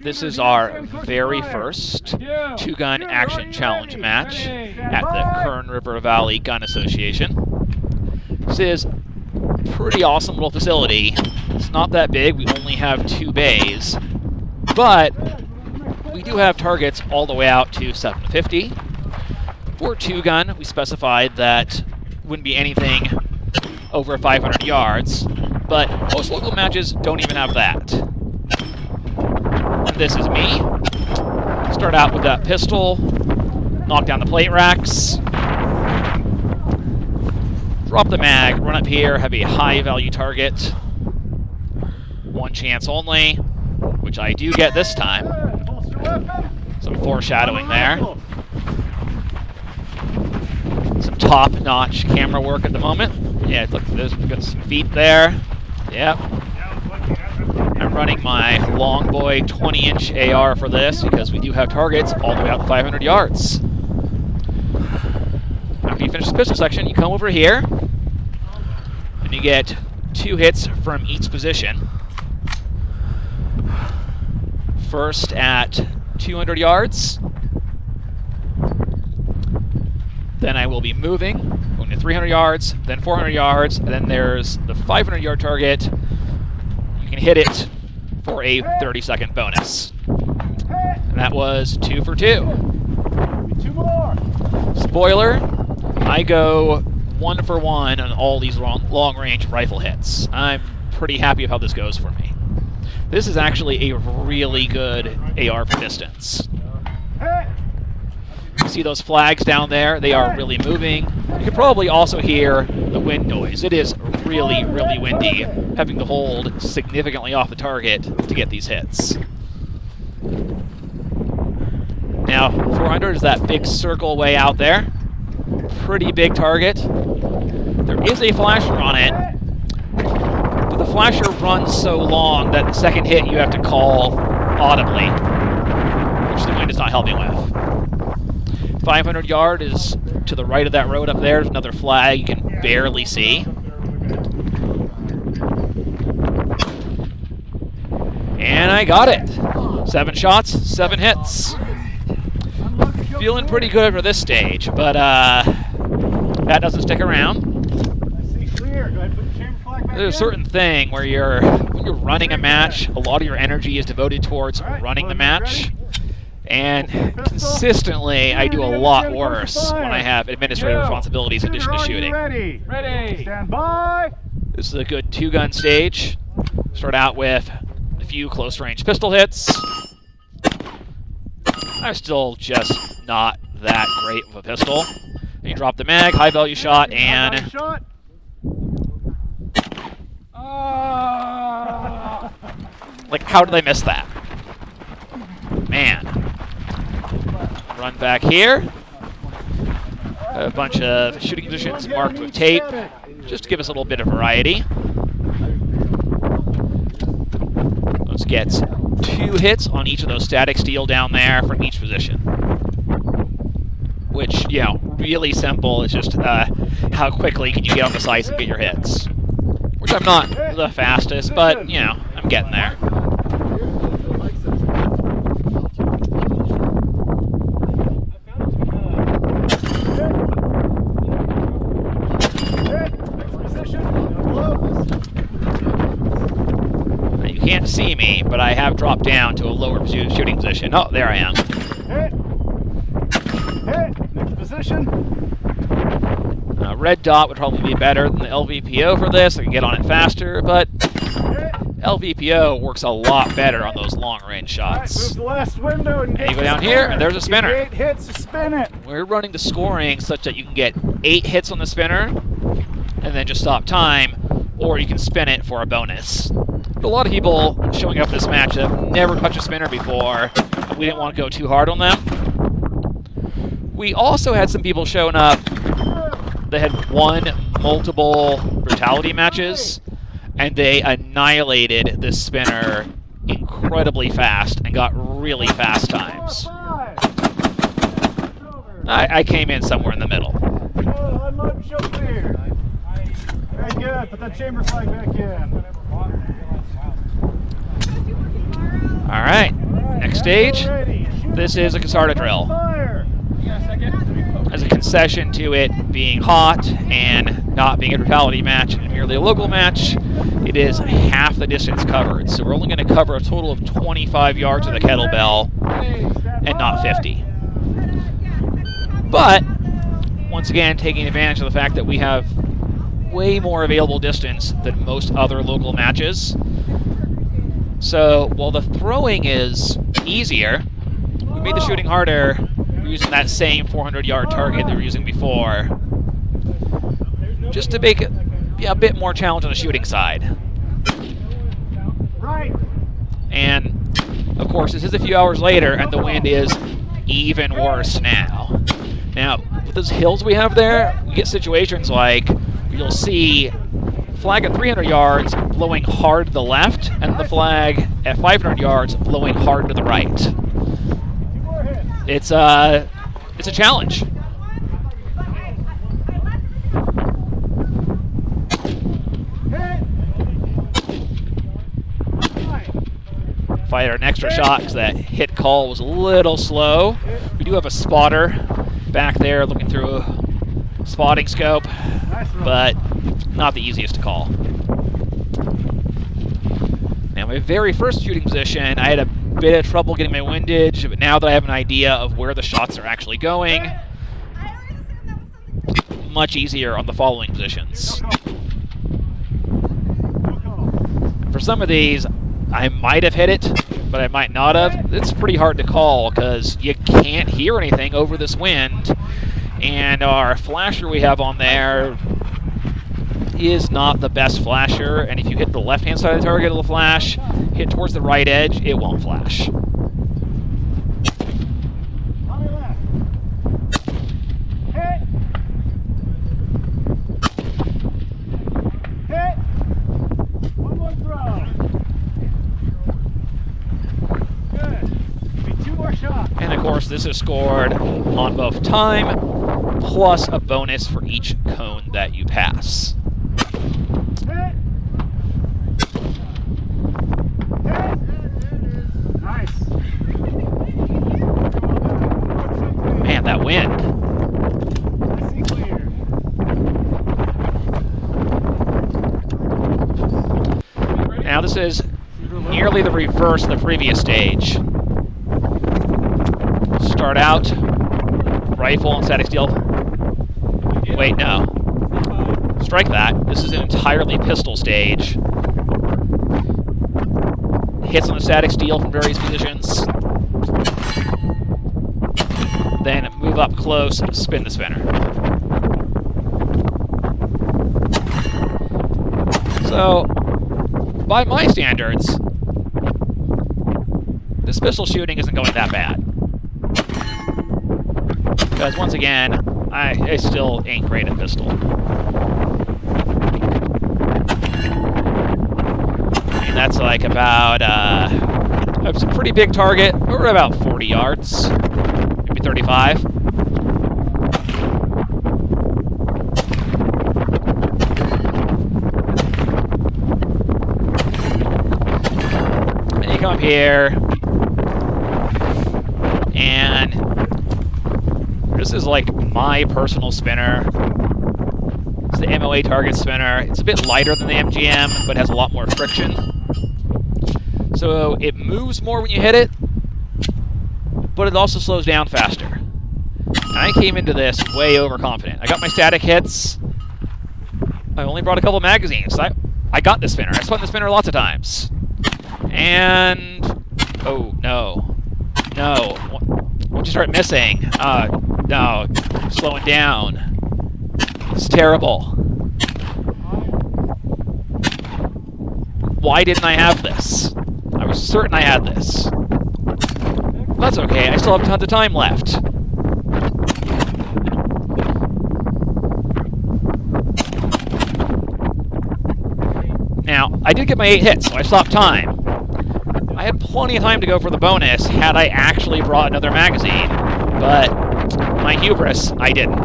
This is our very first two-gun action challenge match at the Kern River Valley Gun Association. This is a pretty awesome little facility. It's not that big, we only have 2 bays, but we do have targets all the way out to 750. For two-gun, we specified that wouldn't be anything over 500 yards, but most local matches don't even have that. And this is me. Start out with that pistol, knock down the plate racks, drop the mag, run up here, have a high-value target. One chance only, which I do get this time. Some foreshadowing there. Some top-notch camera work at the moment. Yeah, look, there's got some feet there. Yep. I'm running my long boy 20-inch AR for this because we do have targets all the way out to 500 yards. After you finish the pistol section, you come over here, and you get 2 hits from each position. First at 200 yards. Then I will be moving, going to 300 yards, then 400 yards, and then there's the 500-yard target. You can hit it for a 30-second bonus. And that was 2 for 2. 2 more. Spoiler, I go 1 for 1 on all these long-range rifle hits. I'm pretty happy with how this goes for me. This is actually a really good AR for distance. You see those flags down there? They are really moving. You can probably also hear the wind noise. It is really, really windy, having to hold significantly off the target to get these hits. Now, 400 is that big circle way out there. Pretty big target. There is a flasher on it, but the flasher runs so long that the second hit you have to call audibly, which the wind is not helping with. 500 yard is to the right of that road up there. There's another flag you can barely see. And I got it. 7 shots, 7 hits. Feeling pretty good for this stage, but that doesn't stick around. There's a certain thing where when you're running a match, a lot of your energy is devoted towards running the match. And consistently, I do a lot worse when I have administrative responsibilities in addition to shooting. Ready. Stand by. This is a good 2-gun stage. Start out with a few close-range pistol hits. I'm still just not that great with a pistol. Then you drop the mag, high-value shot, and... Like, how did I miss that? Man. Run back here. A bunch of shooting positions marked with tape, just to give us a little bit of variety. Let's get 2 hits on each of those static steel down there from each position. Which, you know, really simple. It's just how quickly can you get on the sights and get your hits. Which I'm not the fastest, but, you know, I'm getting there. You can't see me, but I have dropped down to a lower shooting position. Oh, there I am. Hit. Next position. Red dot would probably be better than the LVPO for this. I can get on it faster, but LVPO works a lot better on those long-range shots. Move the last window and you go down here, and there's a spinner. 8 hits to spin it. We're running the scoring such that you can get 8 hits on the spinner, and then just stop time, or you can spin it for a bonus. But a lot of people showing up this match have never touched a spinner before, and we didn't want to go too hard on them. We also had some people showing up that had won multiple brutality matches, and they annihilated this spinner incredibly fast and got really fast times. I came in somewhere in the middle. Unload, show clear. Very good. Put that chamber flag back in. All right. next stage. This is a Casarda drill. As a concession to it being hot and not being a brutality match and merely a local match, it is half the distance covered. So we're only going to cover a total of 25 yards with a kettlebell and not 50. But, once again, taking advantage of the fact that we have way more available distance than most other local matches. So, while the throwing is easier, we made the shooting harder using that same 400-yard target that we were using before, just to make it a bit more challenge on the shooting side. And, of course, this is a few hours later, and the wind is even worse now. Now, with those hills we have there, we get situations like you'll see flag at 300 yards blowing hard to the left, and the flag at 500 yards blowing hard to the right. It's a challenge. Fired an extra shot because that hit call was a little slow. We do have a spotter back there looking through a spotting scope, but not the easiest to call. Now, my very first shooting position, I had a bit of trouble getting my windage, but now that I have an idea of where the shots are actually going, much easier on the following positions. For some of these, I might have hit it, but I might not have. It's pretty hard to call because you can't hear anything over this wind, and our flasher we have on there is not the best flasher, and if you hit the left-hand side of the target, it'll flash. Hit towards the right edge, it won't flash. And of course, this is scored on both time, plus a bonus for each cone that you pass. Man, that wind. Now this is nearly the reverse of the previous stage. Start out, rifle and static steel. Wait, no. Strike that. This is an entirely pistol stage. Hits on the static steel from various positions. Then move up close, spin the spinner. So, by my standards, this pistol shooting isn't going that bad. Because once again, I still ain't great at pistol. And that's like about, it's a pretty big target. We're about 40 yards, maybe 35. And you come up here, and this is like my personal spinner. It's the MOA target spinner. It's a bit lighter than the MGM, but has a lot more friction. So it moves more when you hit it, but it also slows down faster. And I came into this way overconfident. I got my static hits. I only brought a couple magazines. I got the spinner. I spun the spinner lots of times. And... oh, no. No. Once you start missing, no, slowing down. It's terrible. Why didn't I have this? I was certain I had this. That's okay, I still have tons of time left. Now, I did get my 8 hits, so I stopped time. I had plenty of time to go for the bonus had I actually brought another magazine, but my hubris, I didn't.